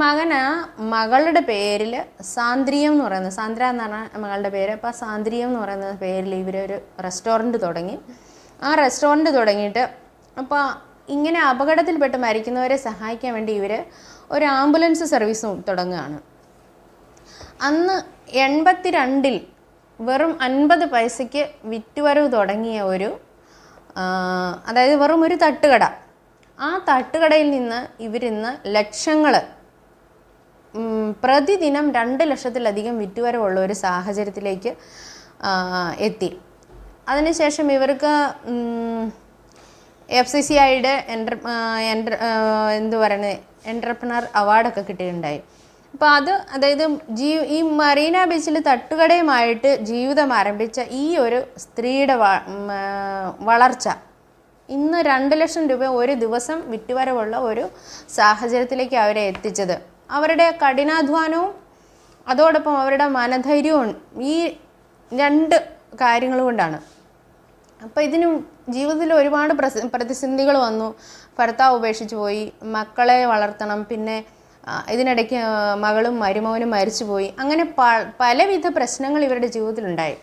മകളുടെ പേരിൽ സാന്ദ്രിയം എന്ന് പറയുന്നത്, സാന്ദ്ര എന്നാണ് മകളുടെ പേര്. അപ്പോൾ ആ സാന്ദ്രിയം എന്ന് പറയുന്ന പേരിൽ ഇവരൊരു റെസ്റ്റോറൻറ്റ് തുടങ്ങി. ആ റെസ്റ്റോറൻറ്റ് തുടങ്ങിയിട്ട് അപ്പോൾ ഇങ്ങനെ അപകടത്തിൽപ്പെട്ട് മരിക്കുന്നവരെ സഹായിക്കാൻ വേണ്ടി ഇവർ ഒരു ആംബുലൻസ് സർവീസും തുടങ്ങുകയാണ്. അന്ന് 82-ൽ വെറും 50 പൈസയ്ക്ക് വിറ്റുവരവ് തുടങ്ങിയ അതായത് വെറും ഒരു തട്ടുകട, ആ തട്ടുകടയിൽ നിന്ന് ഇവരിന്ന് ലക്ഷങ്ങൾ, പ്രതിദിനം 2 ലക്ഷത്തിലധികം വിറ്റുവരവുള്ള ഒരു സാഹചര്യത്തിലേക്ക് എത്തി. അതിനുശേഷം ഇവർക്ക് FCCIയുടെ എൻ്റർപ്രണർ അവാർഡൊക്കെ കിട്ടിയിട്ടുണ്ടായി. അപ്പോൾ അതായത് ഈ മറീന ബീച്ചിൽ തട്ടുകടയുമായിട്ട് ജീവിതം ആരംഭിച്ച ഈ ഒരു സ്ത്രീയുടെ വളർച്ച ഇന്ന് 2 ലക്ഷം രൂപ ഒരു ദിവസം വിറ്റുവരവുള്ള ഒരു സാഹചര്യത്തിലേക്ക് അവരെ എത്തിച്ചത് അവരുടെ കഠിനാധ്വാനവും അതോടൊപ്പം അവരുടെ മനധൈര്യവും ഈ 2 കാര്യങ്ങൾ കൊണ്ടാണ്. അപ്പോൾ ഇതിന് ജീവിതത്തിൽ ഒരുപാട് പ്രതിസന്ധികൾ വന്നു. ഭർത്താവ് ഉപേക്ഷിച്ചു പോയി, മക്കളെ വളർത്തണം, പിന്നെ ഇതിനിടയ്ക്ക് മകളും മരുമകനും മരിച്ചുപോയി. അങ്ങനെ പലവിധ പ്രശ്നങ്ങൾ ഇവരുടെ ജീവിതത്തിലുണ്ടായി.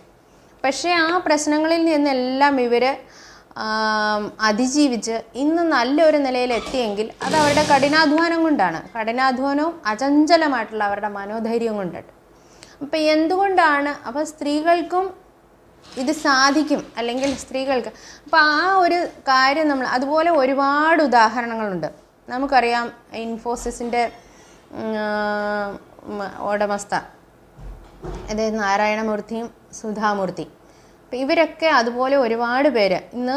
പക്ഷേ ആ പ്രശ്നങ്ങളിൽ നിന്നെല്ലാം ഇവർ അതിജീവിച്ച് ഇന്ന് നല്ലൊരു നിലയിലെത്തിയെങ്കിൽ അത് അവരുടെ കഠിനാധ്വാനം കൊണ്ടാണ്. കഠിനാധ്വാനവും അചഞ്ചലമായിട്ടുള്ള അവരുടെ മനോധൈര്യം കൊണ്ടാണ്. അപ്പം എന്തുകൊണ്ടാണ് അപ്പോൾ സ്ത്രീകൾക്കും ഇത് സാധിക്കും, അല്ലെങ്കിൽ സ്ത്രീകൾക്ക് അപ്പോൾ ആ ഒരു കാര്യം നമ്മൾ അതുപോലെ ഒരുപാട് ഉദാഹരണങ്ങളുണ്ട്. നമുക്കറിയാം ഇൻഫോസിസിൻ്റെ ഉടമസ്ഥ അതായത് നാരായണമൂർത്തിയും സുധാമൂർത്തി. അപ്പം ഇവരൊക്കെ അതുപോലെ ഒരുപാട് പേര് ഇന്ന്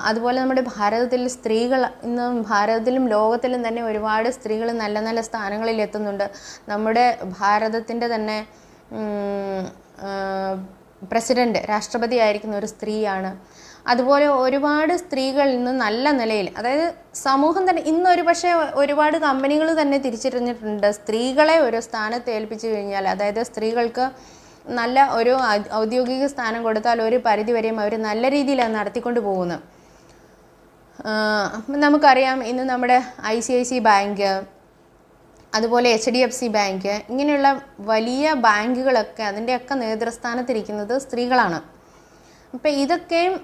അതുപോലെ നമ്മുടെ ഭാരതത്തിൽ സ്ത്രീകൾ ഇന്ന് ഭാരതത്തിലും ലോകത്തിലും തന്നെ ഒരുപാട് സ്ത്രീകൾ നല്ല നല്ല സ്ഥാനങ്ങളിൽ എത്തുന്നുണ്ട്. നമ്മുടെ ഭാരതത്തിൻ്റെ തന്നെ പ്രസിഡന്റ്, രാഷ്ട്രപതി ആയിരിക്കുന്ന ഒരു സ്ത്രീയാണ്. അതുപോലെ ഒരുപാട് സ്ത്രീകൾ ഇന്ന് നല്ല നിലയിൽ, അതായത് സമൂഹം തന്നെ ഇന്നൊരു പക്ഷേ ഒരുപാട് കമ്പനികൾ തന്നെ തിരിച്ചറിഞ്ഞിട്ടുണ്ട് സ്ത്രീകളെ ഒരു സ്ഥാനത്ത് ഏൽപ്പിച്ചു കഴിഞ്ഞാൽ, അതായത് സ്ത്രീകൾക്ക് നല്ല ഒരു ഔദ്യോഗിക സ്ഥാനം കൊടുത്താൽ ഒരു പരിധിവരെയും അവർ നല്ല രീതിയിലാണ് നടത്തിക്കൊണ്ട് പോകുന്നത്. നമുക്കറിയാം ഇന്ന് നമ്മുടെ ICICI ബാങ്ക്, അതുപോലെ HDFC ബാങ്ക്, ഇങ്ങനെയുള്ള വലിയ ബാങ്കുകളൊക്കെ അതിൻ്റെയൊക്കെ നേതൃസ്ഥാനത്തിരിക്കുന്നത് സ്ത്രീകളാണ്. അപ്പം ഇതൊക്കെയും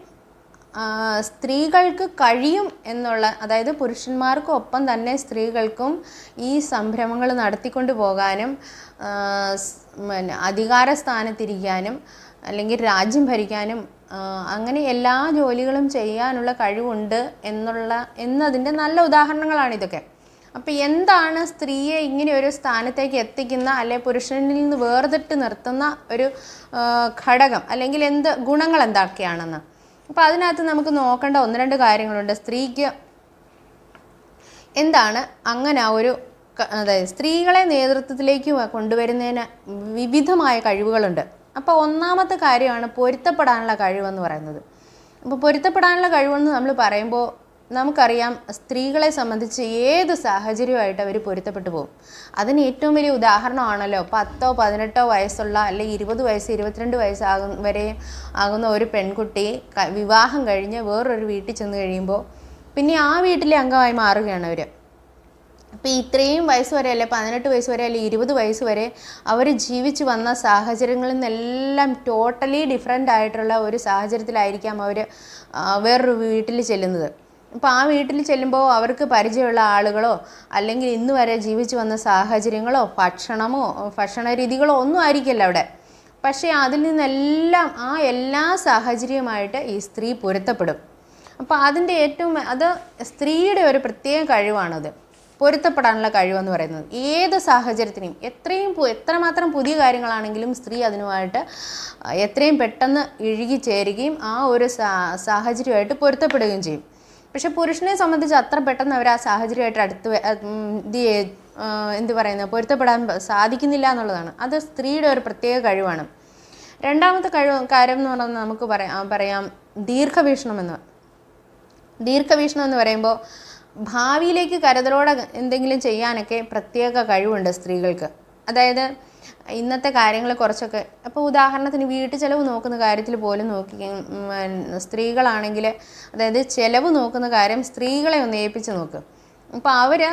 സ്ത്രീകൾക്ക് കഴിയും എന്നുള്ള, അതായത് പുരുഷന്മാർക്കും ഒപ്പം തന്നെ സ്ത്രീകൾക്കും ഈ സംരംഭങ്ങൾ നടത്തിക്കൊണ്ട് പോകാനും അധികാര സ്ഥാനത്തിരിക്കാനും അല്ലെങ്കിൽ രാജ്യം ഭരിക്കാനും അങ്ങനെ എല്ലാ ജോലികളും ചെയ്യാനുള്ള കഴിവുണ്ട് എന്നതിൻ്റെ നല്ല ഉദാഹരണങ്ങളാണ് ഇതൊക്കെ. അപ്പം എന്താണ് സ്ത്രീയെ ഇങ്ങനെ ഒരു സ്ഥാനത്തേക്ക് എത്തിക്കുന്ന അല്ലെ പുരുഷനിൽ നിന്ന് വേർതിട്ട് നിർത്തുന്ന ഒരു ഘടകം അല്ലെങ്കിൽ ഗുണങ്ങൾ എന്തൊക്കെയാണെന്ന്. അപ്പം അതിനകത്ത് നമുക്ക് നോക്കേണ്ട 1-2 കാര്യങ്ങളുണ്ട്. സ്ത്രീക്ക് എന്താണ് അങ്ങനെ അതായത് സ്ത്രീകളെ നേതൃത്വത്തിലേക്ക് കൊണ്ടുവരുന്നതിന് വിവിധമായ കഴിവുകളുണ്ട്. അപ്പോൾ ഒന്നാമത്തെ കാര്യമാണ് പൊരുത്തപ്പെടാനുള്ള കഴിവെന്ന് പറയുന്നത്. അപ്പോൾ പൊരുത്തപ്പെടാനുള്ള കഴിവെന്ന് നമ്മൾ പറയുമ്പോൾ നമുക്കറിയാം സ്ത്രീകളെ സംബന്ധിച്ച് ഏത് സാഹചര്യമായിട്ട് അവർ പൊരുത്തപ്പെട്ടു പോകും. അതിന് ഏറ്റവും വലിയ ഉദാഹരണമാണല്ലോ 10 18 വയസ്സുള്ള അല്ലെങ്കിൽ 20 വയസ്സ് 22 വരെ ആകുന്ന ഒരു പെൺകുട്ടി വിവാഹം കഴിഞ്ഞ് വേറൊരു വീട്ടിൽ ചെന്ന് കഴിയുമ്പോൾ പിന്നെ ആ വീട്ടിലെ അംഗമായി മാറുകയാണ് അവർ. അപ്പോൾ ഇത്രയും വയസ്സ് വരെ അല്ലെ 18 വയസ്സ് വരെ അല്ലെങ്കിൽ 20 വയസ്സ് വരെ അവർ ജീവിച്ചു വന്ന സാഹചര്യങ്ങളിൽ നിന്നെല്ലാം ടോട്ടലി ഡിഫറെൻ്റ് ആയിട്ടുള്ള ഒരു സാഹചര്യത്തിലായിരിക്കാം അവർ വേറൊരു വീട്ടിൽ ചെല്ലുന്നത്. അപ്പോൾ ആ വീട്ടിൽ ചെല്ലുമ്പോൾ അവർക്ക് പരിചയമുള്ള ആളുകളോ അല്ലെങ്കിൽ ഇന്ന് വരെ ജീവിച്ചു വന്ന സാഹചര്യങ്ങളോ ഭക്ഷണ രീതികളോ ഒന്നും ആയിരിക്കില്ല അവിടെ. പക്ഷേ അതിൽ നിന്നെല്ലാം എല്ലാ സാഹചര്യവുമായിട്ട് ഈ സ്ത്രീ പൊരുത്തപ്പെടും. അപ്പോൾ അതിൻ്റെ അത് സ്ത്രീയുടെ ഒരു പ്രത്യേക കഴിവാണത്, പൊരുത്തപ്പെടാനുള്ള കഴിവെന്ന് പറയുന്നത്. ഏത് സാഹചര്യത്തിനും എത്രമാത്രം പുതിയ കാര്യങ്ങളാണെങ്കിലും സ്ത്രീ അതിനുമായിട്ട് എത്രയും പെട്ടെന്ന് ഇഴുകിച്ചേരുകയും ആ ഒരു സാഹചര്യമായിട്ട് പൊരുത്തപ്പെടുകയും ചെയ്യും. പക്ഷെ പുരുഷനെ സംബന്ധിച്ച് അത്ര പെട്ടെന്ന് അവർ ആ സാഹചര്യമായിട്ട് പൊരുത്തപ്പെടാൻ സാധിക്കുന്നില്ല എന്നുള്ളതാണ്. അത് സ്ത്രീയുടെ ഒരു പ്രത്യേക കഴിവാണ്. രണ്ടാമത്തെ കാര്യം എന്ന് പറഞ്ഞാൽ നമുക്ക് പറയാം ദീർഘവീക്ഷണം എന്ന് പറയുമ്പോൾ ഭാവിയിലേക്ക് കരുതലോടെ എന്തെങ്കിലും ചെയ്യാനൊക്കെ പ്രത്യേക കഴിവുണ്ട് സ്ത്രീകൾക്ക്. അതായത് ഇന്നത്തെ കാര്യങ്ങൾ കുറച്ചൊക്കെ, അപ്പോൾ ഉദാഹരണത്തിന് വീട്ടു ചെലവ് നോക്കുന്ന കാര്യത്തിൽ പോലും സ്ത്രീകളാണെങ്കിൽ അതായത് ചെലവ് നോക്കുന്ന കാര്യം സ്ത്രീകളെ ഒന്ന് ഏൽപ്പിച്ച് നോക്ക്. അപ്പോൾ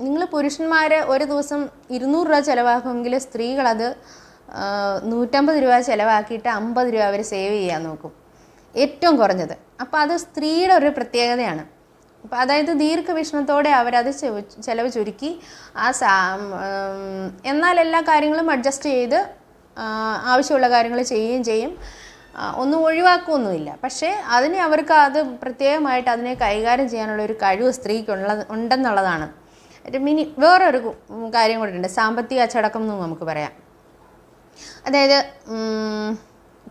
നിങ്ങൾ പുരുഷന്മാർ ഒരു ദിവസം 200 രൂപ ചിലവാക്കുമെങ്കിൽ സ്ത്രീകളത് 150 രൂപ ചിലവാക്കിയിട്ട് 50 രൂപ അവർ സേവ് ചെയ്യാൻ നോക്കും, ഏറ്റവും കുറഞ്ഞത്. അപ്പോൾ അത് സ്ത്രീയുടെ ഒരു പ്രത്യേകതയാണ്. അപ്പം അതായത് ദീർഘവീക്ഷണത്തോടെ അവരത് ചിലവ് ചുരുക്കി എന്നാൽ എല്ലാ കാര്യങ്ങളും അഡ്ജസ്റ്റ് ചെയ്ത് ആവശ്യമുള്ള കാര്യങ്ങൾ ചെയ്യുകയും ചെയ്യും, ഒന്നും ഒഴിവാക്കുകയൊന്നുമില്ല. പക്ഷേ അവർക്ക് അത് പ്രത്യേകമായിട്ട് അതിനെ കൈകാര്യം ചെയ്യാനുള്ള ഒരു കഴിവ് ഉണ്ടെന്നുള്ളതാണ്. വേറൊരു കാര്യം കൂടിയുണ്ട്, സാമ്പത്തിക അച്ചടക്കം എന്ന് നമുക്ക് പറയാം. അതായത്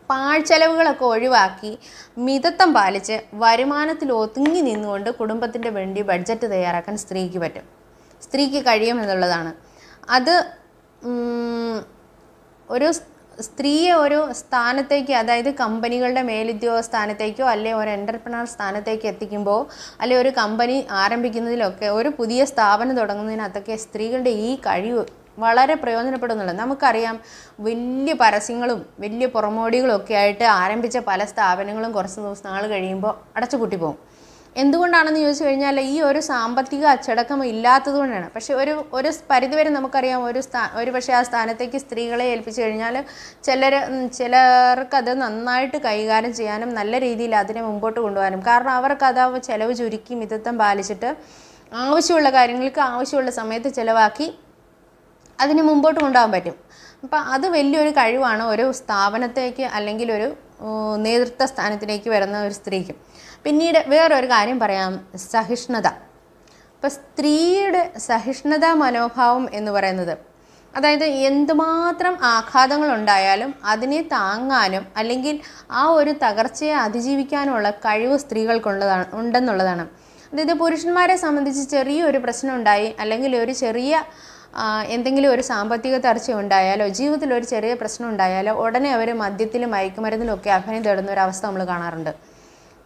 പാഴ്ചെലവുകളൊക്കെ ഒഴിവാക്കി മിതത്വം പാലിച്ച് വരുമാനത്തിൽ ഒതുങ്ങി നിന്നുകൊണ്ട് കുടുംബത്തിൻ്റെ വേണ്ടി ബഡ്ജറ്റ് തയ്യാറാക്കാൻ സ്ത്രീക്ക് കഴിയുമെന്നുള്ളതാണ്. അത് ഒരു സ്ത്രീയെ ഒരു സ്ഥാനത്തേക്ക്, അതായത് കമ്പനികളുടെ മേലുദ്യോഗ സ്ഥാനത്തേക്കോ അല്ലെങ്കിൽ ഒരു എൻ്റർപ്രണർ സ്ഥാനത്തേക്ക് എത്തിക്കുമ്പോൾ അല്ലെങ്കിൽ ഒരു കമ്പനി ആരംഭിക്കുന്നതിലൊക്കെ ഒരു പുതിയ സ്ഥാപനം തുടങ്ങുന്നതിനകത്തൊക്കെ സ്ത്രീകളുടെ ഈ കഴിവ് വളരെ പ്രയോജനപ്പെടുന്നുള്ളത്. നമുക്കറിയാം വലിയ പരസ്യങ്ങളും വലിയ പുറമോടികളും ഒക്കെ ആയിട്ട് ആരംഭിച്ച പല സ്ഥാപനങ്ങളും കുറച്ച് നാൾ കഴിയുമ്പോൾ അടച്ചുപൂട്ടി പോകും. എന്തുകൊണ്ടാണെന്ന് ചോദിച്ചു കഴിഞ്ഞാൽ ഈ ഒരു സാമ്പത്തിക അച്ചടക്കം ഇല്ലാത്തത് കൊണ്ടാണ്. പക്ഷെ ഒരു പരിധിവരെ നമുക്കറിയാം ഒരു പക്ഷേ ആ സ്ഥാനത്തേക്ക് സ്ത്രീകളെ ഏൽപ്പിച്ചു കഴിഞ്ഞാൽ ചിലർക്കത് നന്നായിട്ട് കൈകാര്യം ചെയ്യാനും നല്ല രീതിയിൽ അതിനെ മുമ്പോട്ട് കൊണ്ടുപോകാനും, കാരണം അവർക്കത് ചിലവ് ചുരുക്കി മിതത്വം പാലിച്ചിട്ട് ആവശ്യമുള്ള കാര്യങ്ങൾക്ക് ആവശ്യമുള്ള സമയത്ത് ചിലവാക്കി അതിന് മുമ്പോട്ട് കൊണ്ടുപോകാൻ പറ്റും. അപ്പം അത് വലിയൊരു കഴിവാണ് ഒരു സ്ഥാപനത്തേക്ക് അല്ലെങ്കിൽ ഒരു നേതൃത്വ സ്ഥാനത്തിലേക്ക് വരുന്ന ഒരു സ്ത്രീക്ക്. പിന്നീട് വേറൊരു കാര്യം പറയാം, സഹിഷ്ണുത. അപ്പം സ്ത്രീയുടെ സഹിഷ്ണുതാ മനോഭാവം എന്ന് പറയുന്നത്, അതായത് എന്തുമാത്രം ആഘാതങ്ങളുണ്ടായാലും അതിനെ താങ്ങാനും അല്ലെങ്കിൽ ആ ഒരു തകർച്ചയെ അതിജീവിക്കാനുമുള്ള കഴിവ് ഉണ്ടെന്നുള്ളതാണ്. അതായത് പുരുഷന്മാരെ സംബന്ധിച്ച് ചെറിയൊരു പ്രശ്നം ഉണ്ടായി അല്ലെങ്കിൽ ഒരു ചെറിയ എന്തെങ്കിലും ഒരു സാമ്പത്തിക തകർച്ച ഉണ്ടായാലോ ജീവിതത്തിൽ ഒരു ചെറിയ പ്രശ്നം ഉണ്ടായാലോ ഉടനെ അവർ മദ്യത്തിലും മയക്കുമരുന്നിലും ഒക്കെ അഭയം തേടുന്ന ഒരു അവസ്ഥ നമ്മൾ കാണാറുണ്ട്.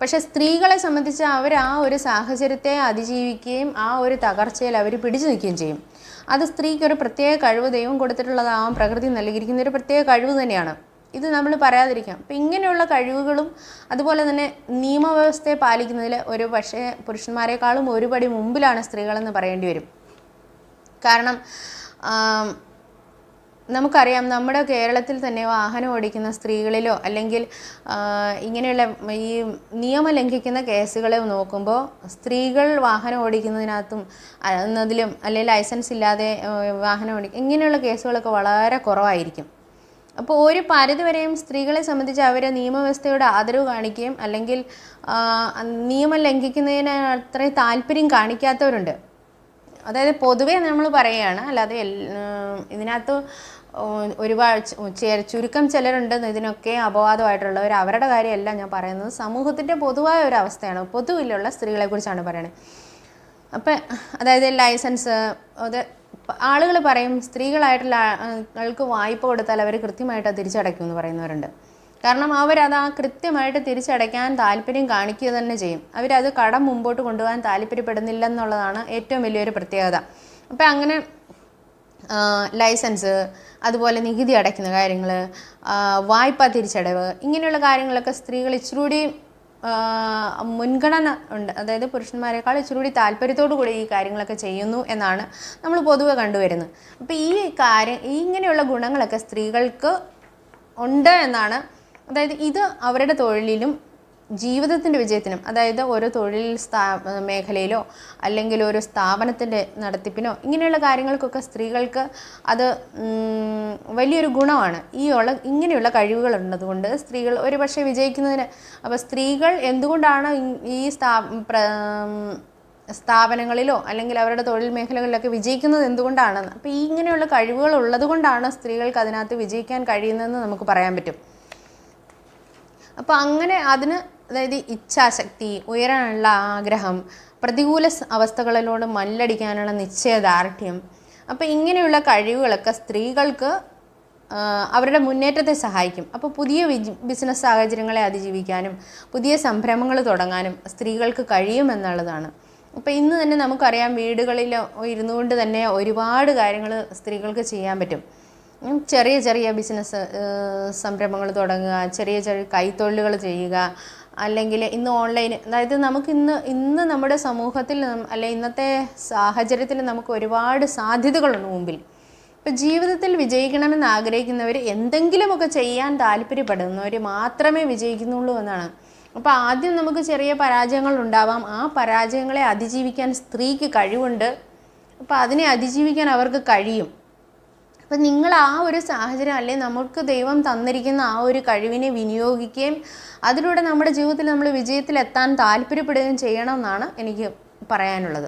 പക്ഷെ സ്ത്രീകളെ സംബന്ധിച്ച് അവർ ആ ഒരു സാഹചര്യത്തെ അതിജീവിക്കുകയും ആ ഒരു തകർച്ചയിൽ അവർ പിടിച്ചു നിൽക്കുകയും ചെയ്യും. അത് സ്ത്രീക്കൊരു പ്രത്യേക കഴിവ് ദൈവം കൊടുത്തിട്ടുള്ളതാവാം, പ്രകൃതി നൽകിയിരിക്കുന്ന ഒരു പ്രത്യേക കഴിവ് തന്നെയാണ്. ഇത് നമ്മൾ പറയാതിരിക്കാം. അപ്പം ഇങ്ങനെയുള്ള കഴിവുകളും അതുപോലെ തന്നെ നിയമവ്യവസ്ഥയെ പാലിക്കുന്നതിൽ ഒരു പക്ഷേ പുരുഷന്മാരെക്കാളും ഒരുപടി മുമ്പിലാണ് സ്ത്രീകളെന്ന് പറയേണ്ടി വരും. കാരണം നമുക്കറിയാം നമ്മുടെ കേരളത്തിൽ തന്നെ വാഹനം ഓടിക്കുന്ന സ്ത്രീകളിലോ അല്ലെങ്കിൽ ഇങ്ങനെയുള്ള ഈ നിയമം ലംഘിക്കുന്ന കേസുകളെ നോക്കുമ്പോൾ സ്ത്രീകൾ വാഹനം ഓടിക്കുന്നതിനകത്തും എന്നതിലും അല്ലെങ്കിൽ ലൈസൻസ് ഇല്ലാതെ വാഹനം ഇങ്ങനെയുള്ള കേസുകളൊക്കെ വളരെ കുറവായിരിക്കും. അപ്പോൾ ഒരു പരിധിവരെയും സ്ത്രീകളെ സംബന്ധിച്ച് അവർ നിയമവ്യവസ്ഥയോട് ആദരവ് കാണിക്കുകയും അല്ലെങ്കിൽ നിയമം ലംഘിക്കുന്നതിന് അത്രയും താല്പര്യം കാണിക്കാത്തവരുണ്ട്. അതായത് പൊതുവേ നമ്മൾ പറയുകയാണ്, അല്ലാതെ ഇതിനകത്ത് ഒരുപാട് ചുരുക്കം ചിലരുണ്ട് ഇതിനൊക്കെ അപവാദമായിട്ടുള്ളവർ, അവരുടെ കാര്യമല്ല ഞാൻ പറയുന്നത്. സമൂഹത്തിൻ്റെ പൊതുവായ ഒരു അവസ്ഥയാണ്, പൊതുവിലുള്ള സ്ത്രീകളെ കുറിച്ചാണ് പറയുന്നത്. അപ്പം അതായത് ലൈസൻസ്, അത് ആളുകൾ പറയും സ്ത്രീകളായിട്ടുള്ള ആൾക്ക് വായ്പ കൊടുത്താൽ അവർ കൃത്യമായിട്ട് അത് തിരിച്ചടയ്ക്കും എന്ന് പറയുന്നവരുണ്ട്. കാരണം അവരത് ആ കൃത്യമായിട്ട് തിരിച്ചടയ്ക്കാൻ താല്പര്യം കാണിക്കുക തന്നെ ചെയ്യും. അവരത് കടം മുമ്പോട്ട് കൊണ്ടുപോകാൻ താല്പര്യപ്പെടുന്നില്ലെന്നുള്ളതാണ് ഏറ്റവും വലിയൊരു പ്രത്യേകത. അപ്പം അങ്ങനെ ലൈസൻസ്, അതുപോലെ നികുതി അടയ്ക്കുന്ന കാര്യങ്ങൾ, വായ്പാ തിരിച്ചടവ്, ഇങ്ങനെയുള്ള കാര്യങ്ങളൊക്കെ സ്ത്രീകൾ ഇച്ചിരൂടി മുൻഗണന ഉണ്ട്. അതായത് പുരുഷന്മാരെക്കാൾ ഇച്ചിരൂടി താല്പര്യത്തോടു കൂടി ഈ കാര്യങ്ങളൊക്കെ ചെയ്യുന്നു എന്നാണ് നമ്മൾ പൊതുവെ കണ്ടുവരുന്നത്. അപ്പോൾ ഇങ്ങനെയുള്ള ഗുണങ്ങളൊക്കെ സ്ത്രീകൾക്ക് ഉണ്ട് എന്നാണ്. അതായത് ഇത് അവരുടെ തൊഴിലിലും ജീവിതത്തിൻ്റെ വിജയത്തിനും, അതായത് ഒരു തൊഴിൽ മേഖലയിലോ അല്ലെങ്കിൽ ഒരു സ്ഥാപനത്തിൻ്റെ നടത്തിപ്പിനോ ഇങ്ങനെയുള്ള കാര്യങ്ങൾക്കൊക്കെ സ്ത്രീകൾക്ക് അത് വലിയൊരു ഗുണമാണ്. ഇങ്ങനെയുള്ള കഴിവുകൾ ഉള്ളതുകൊണ്ട് സ്ത്രീകൾ ഒരു പക്ഷേ വിജയിക്കുന്നതിന്. അപ്പോൾ സ്ത്രീകൾ എന്തുകൊണ്ടാണ് ഈ സ്ഥാപനങ്ങളിലോ അല്ലെങ്കിൽ അവരുടെ തൊഴിൽ മേഖലകളിലൊക്കെ വിജയിക്കുന്നത് എന്തുകൊണ്ടാണ്? അപ്പോൾ ഇങ്ങനെയുള്ള കഴിവുകൾ ഉള്ളത് കൊണ്ടാണ് സ്ത്രീകൾക്ക് അതിനകത്ത് വിജയിക്കാൻ കഴിയുന്നതെന്ന് നമുക്ക് പറയാൻ പറ്റും. അപ്പോൾ അങ്ങനെ അതായത് ഇച്ഛാശക്തി, ഉയരാനുള്ള ആഗ്രഹം, പ്രതികൂല അവസ്ഥകളിലോട് മല്ലടിക്കാനുള്ള നിശ്ചയദാർഢ്യം, അപ്പോൾ ഇങ്ങനെയുള്ള കഴിവുകളൊക്കെ സ്ത്രീകൾക്ക് അവരുടെ മുന്നേറ്റത്തെ സഹായിക്കും. അപ്പോൾ പുതിയ ബിസിനസ് സാഹചര്യങ്ങളെ അതിജീവിക്കാനും പുതിയ സംരംഭങ്ങൾ തുടങ്ങാനും സ്ത്രീകൾക്ക് കഴിയുമെന്നുള്ളതാണ്. അപ്പോൾ ഇന്ന് തന്നെ നമുക്കറിയാം, വീടുകളിൽ ഇരുന്നു കൊണ്ട് തന്നെ ഒരുപാട് കാര്യങ്ങൾ സ്ത്രീകൾക്ക് ചെയ്യാൻ പറ്റും. ചെറിയ ചെറിയ ബിസിനസ് സംരംഭങ്ങൾ തുടങ്ങുക, ചെറിയ ചെറിയ കൈത്തൊഴിലുകൾ ചെയ്യുക, അല്ലെങ്കിൽ ഇന്ന് ഓൺലൈൻ, അതായത് നമുക്ക് ഇന്ന് നമ്മുടെ സമൂഹത്തിൽ അല്ലെ ഇന്നത്തെ സാഹചര്യത്തിൽ നമുക്ക് ഒരുപാട് സാധ്യതകളുണ്ട് മുമ്പിൽ. ഇപ്പോൾ ജീവിതത്തിൽ വിജയിക്കണമെന്ന് ആഗ്രഹിക്കുന്നവർ, എന്തെങ്കിലുമൊക്കെ ചെയ്യാൻ താല്പര്യപ്പെടുന്നവർ മാത്രമേ വിജയിക്കുന്നുള്ളൂ എന്നാണ്. അപ്പോൾ ആദ്യം നമുക്ക് ചെറിയ പരാജയങ്ങൾ ഉണ്ടാവാം. ആ പരാജയങ്ങളെ അതിജീവിക്കാൻ സ്ത്രീക്ക് കഴിവുണ്ട്. അപ്പോൾ അതിനെ അതിജീവിക്കാൻ അവർക്ക് കഴിയും. അപ്പം നിങ്ങൾ ആ ഒരു സാഹചര്യം, അല്ലെങ്കിൽ നമുക്ക് ദൈവം തന്നിരിക്കുന്ന ആ ഒരു കഴിവിനെ വിനിയോഗിക്കുകയും അതിലൂടെ നമ്മുടെ ജീവിതത്തിൽ നമ്മൾ വിജയത്തിലെത്താൻ താല്പര്യപ്പെടുകയും ചെയ്യണമെന്നാണ് എനിക്ക് പറയാനുള്ളത്.